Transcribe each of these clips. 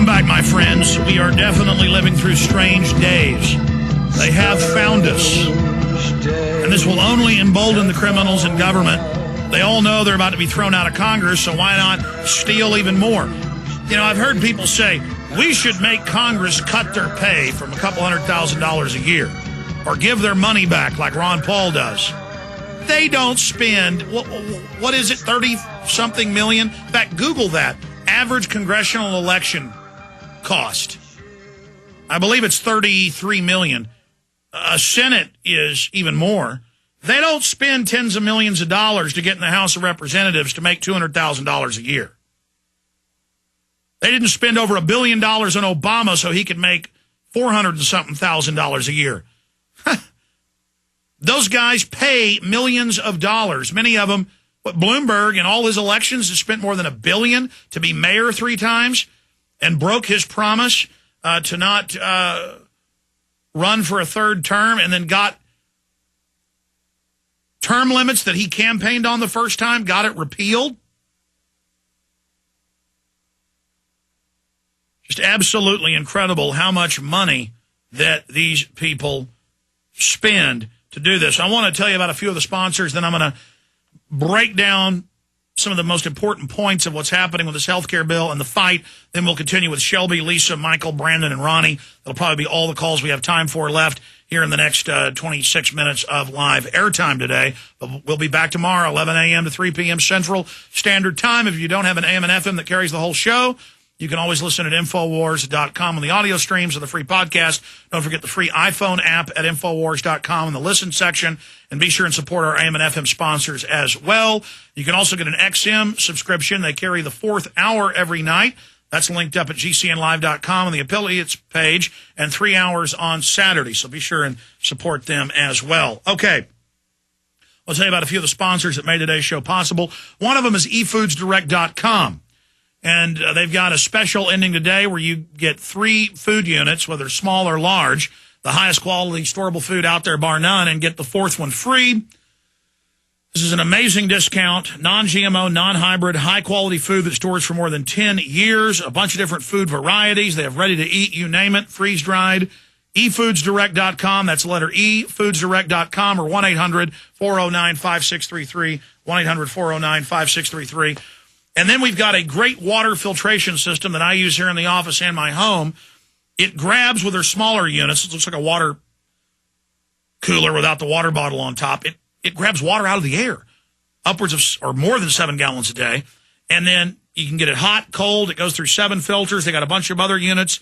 Welcome back, my friends. We are definitely living through strange days. They have found us. And this will only embolden the criminals in government. They all know they're about to be thrown out of Congress, so why not steal even more? You know, I've heard people say, we should make Congress cut their pay from a couple $100,000 a year or give their money back like Ron Paul does. They don't spend, what is it, 30-something million? In fact, Google that. Average congressional election cost. I believe it's 33 million. A Senate is even more. They don't spend tens of millions of dollars to get in the House of Representatives to make $200,000 a year. They didn't spend over $1 billion on Obama so he could make $400,000 a year. Those guys pay millions of dollars. Many of them, Bloomberg in all his elections has spent more than $1 billion to be mayor 3 times and broke his promise to not run for a 3rd term, and then got term limits that he campaigned on the first time, got it repealed. Just absolutely incredible how much money that these people spend to do this. I want to tell you about a few of the sponsors, then I'm going to break down some of the most important points of what's happening with this health care bill and the fight. Then we'll continue with Shelby, Lisa, Michael, Brandon, and Ronnie. That'll probably be all the calls we have time for left here in the next 26 minutes of live airtime today. But we'll be back tomorrow, 11 a.m. to 3 p.m. Central Standard Time. If you don't have an AM and FM that carries the whole show, you can always listen at Infowars.com on the audio streams or the free podcast. Don't forget the free iPhone app at Infowars.com in the listen section. And be sure and support our AM and FM sponsors as well. You can also get an XM subscription. They carry the 4th hour every night. That's linked up at GCNlive.com on the affiliates page, and 3 hours on Saturday. So be sure and support them as well. Okay. I'll tell you about a few of the sponsors that made today's show possible. One of them is eFoodsDirect.com. And they've got a special ending today where you get 3 food units, whether small or large, the highest quality storable food out there, bar none, and get the 4th one free. This is an amazing discount, non-GMO, non-hybrid, high-quality food that stores for more than 10 years, a bunch of different food varieties. They have ready-to-eat, you name it, freeze-dried. eFoodsDirect.com, that's the letter E, foodsdirect.com, or 1-800-409-5633, 1-800-409-5633. And then we've got a great water filtration system that I use here in the office and my home. It grabs with their smaller units. It looks like a water cooler without the water bottle on top. It grabs water out of the air, upwards of or more than 7 gallons a day. And then you can get it hot, cold. It goes through 7 filters. They got a bunch of other units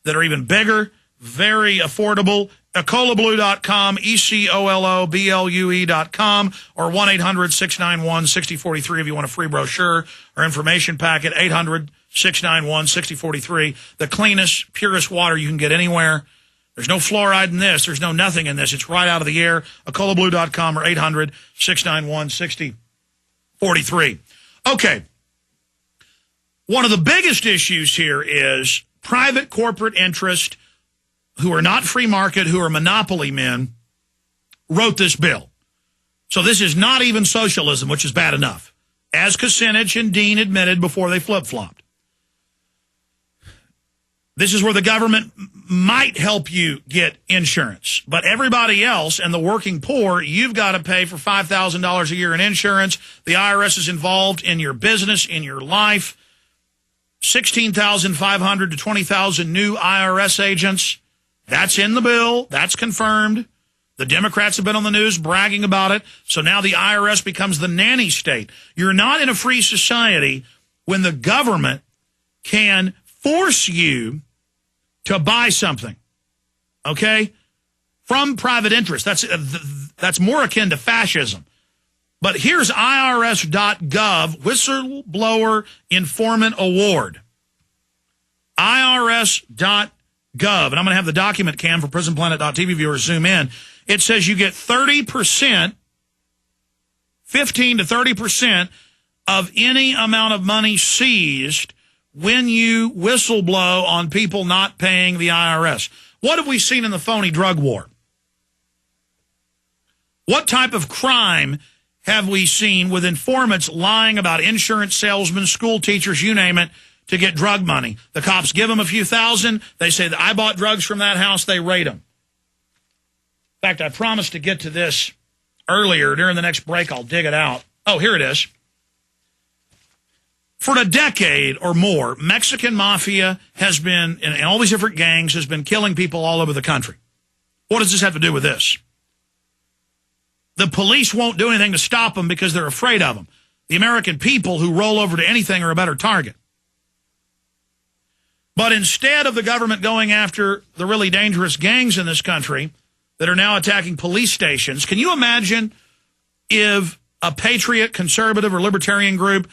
that are even bigger, very affordable. EcoloBlue.com, ECOLOBLUE.com, or 1-800-691-6043 if you want a free brochure or information packet, 800-691-6043. The cleanest, purest water you can get anywhere. There's no fluoride in this. There's no nothing in this. It's right out of the air. EcoloBlue.com or 800-691-6043. Okay. One of the biggest issues here is private corporate interest who are not free market, who are monopoly men, wrote this bill. So this is not even socialism, which is bad enough, as Kucinich and Dean admitted before they flip-flopped. This is where the government might help you get insurance, but everybody else and the working poor, you've got to pay for $5,000 a year in insurance. The IRS is involved in your business, in your life. 16,500 to 20,000 new IRS agents. That's in the bill. That's confirmed. The Democrats have been on the news bragging about it. So now the IRS becomes the nanny state. You're not in a free society when the government can force you to buy something, okay, from private interest. That's more akin to fascism. But here's IRS.gov Whistleblower Informant Award. IRS.gov. And I'm going to have the document cam for PrisonPlanet.tv viewers zoom in. It says you get 30%, 15 to 30% of any amount of money seized when you whistleblow on people not paying the IRS. What have we seen in the phony drug war? What type of crime have we seen with informants lying about insurance salesmen, school teachers, you name it, to get drug money. The cops give them a few thousand. They say that I bought drugs from that house. They raid them. In fact, I promised to get to this earlier. During the next break, I'll dig it out. Oh, here it is. For a decade or more, Mexican mafia has been, in all these different gangs, has been killing people all over the country. What does this have to do with this? The police won't do anything to stop them because they're afraid of them. The American people who roll over to anything are a better target. But instead of the government going after the really dangerous gangs in this country that are now attacking police stations, can you imagine if a patriot, conservative, or libertarian group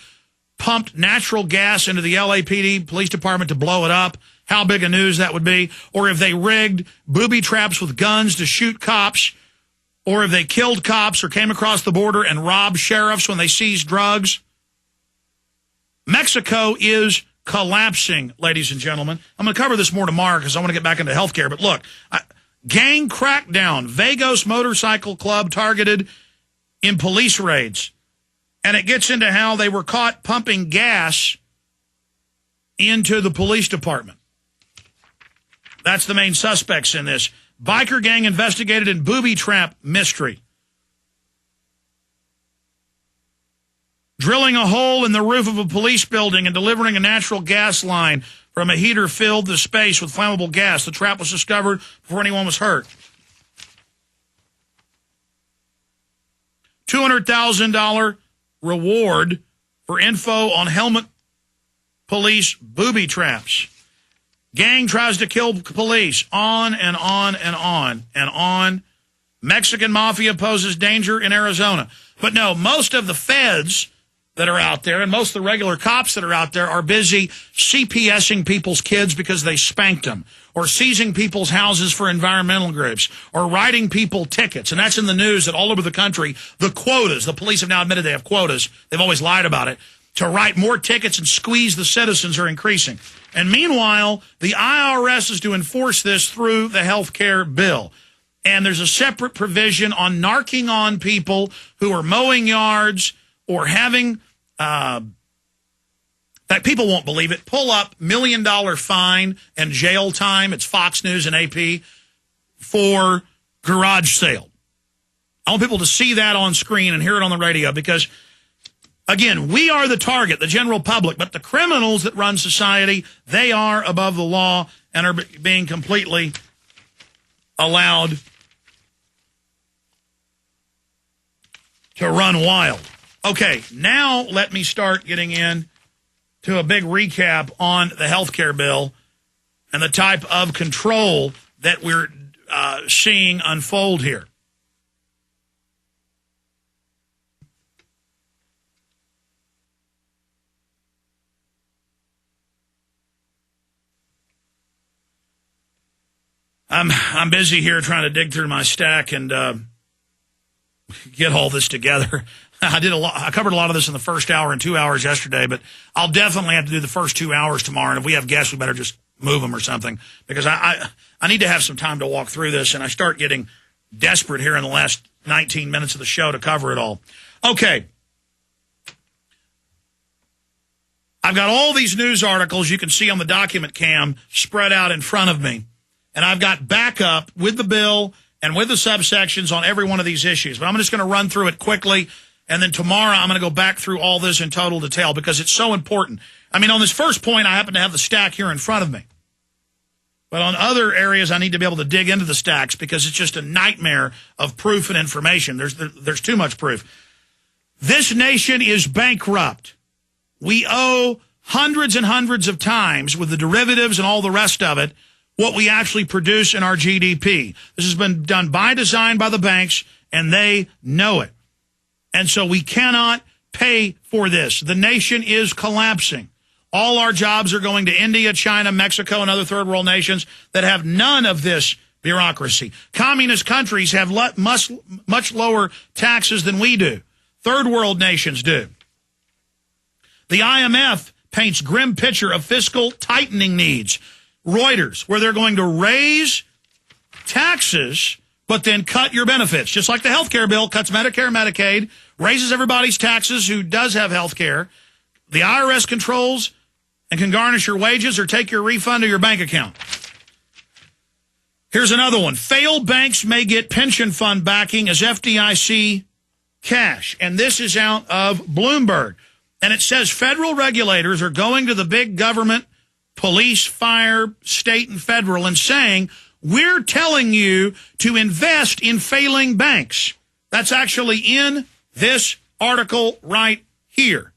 pumped natural gas into the LAPD police department to blow it up? How big a news that would be. Or if they rigged booby traps with guns to shoot cops, or if they killed cops or came across the border and robbed sheriffs when they seized drugs. Mexico is collapsing, ladies and gentlemen. I'm going to cover this more tomorrow because I want to get back into healthcare. But look, gang crackdown, Vagos motorcycle club targeted in police raids. And it gets into how they were caught pumping gas into the police department. That's the main suspects in this. Biker gang investigated in booby trap mystery. Drilling a hole in the roof of a police building and delivering a natural gas line from a heater filled the space with flammable gas. The trap was discovered before anyone was hurt. $200,000 reward for info on helmet police booby traps. Gang tries to kill police. On and on and on and on. Mexican mafia poses danger in Arizona. But no, most of the feds that are out there and most of the regular cops that are out there are busy CPSing people's kids because they spanked them, or seizing people's houses for environmental groups, or writing people tickets. And that's in the news that all over the country, the quotas, the police have now admitted they have quotas. They've always lied about it. To write more tickets and squeeze the citizens are increasing. And meanwhile, the IRS is to enforce this through the health care bill. And there's a separate provision on narking on people who are mowing yards or having, that people won't believe it, pull up $1 million fine and jail time. It's Fox News and AP for garage sale. I want people to see that on screen and hear it on the radio because, again, we are the target, the general public, but the criminals that run society, they are above the law and are being completely allowed to run wild. Okay, now let me start getting in to a big recap on the health care bill and the type of control that we're seeing unfold here. I'm busy here trying to dig through my stack and get all this together. I covered a lot of this in the first hour and 2 hours yesterday, but I'll definitely have to do the first 2 hours tomorrow. And if we have guests, we better just move them or something because I need to have some time to walk through this, and I start getting desperate here in the last 19 minutes of the show to cover it all. Okay. I've got all these news articles you can see on the document cam spread out in front of me. And I've got backup with the bill and with the subsections on every one of these issues. But I'm just going to run through it quickly. And then tomorrow I'm going to go back through all this in total detail because it's so important. I mean, on this first point, I happen to have the stack here in front of me. But on other areas, I need to be able to dig into the stacks because it's just a nightmare of proof and information. There's too much proof. This nation is bankrupt. We owe hundreds and hundreds of times with the derivatives and all the rest of it what we actually produce in our GDP. This has been done by design by the banks, and they know it. And so we cannot pay for this. The nation is collapsing. All our jobs are going to India, China, Mexico, and other third world nations that have none of this bureaucracy. Communist countries have much lower taxes than we do. Third world nations do. The IMF paints grim picture of fiscal tightening needs. Reuters, where they're going to raise taxes, but then cut your benefits. Just like the health care bill cuts Medicare and Medicaid, raises everybody's taxes who does have health care. The IRS controls and can garnish your wages or take your refund to your bank account. Here's another one. Failed banks may get pension fund backing as FDIC cash. And this is out of Bloomberg. And it says federal regulators are going to the big government, police, fire, state, and federal, and saying, we're telling you to invest in failing banks. That's actually in this article right here.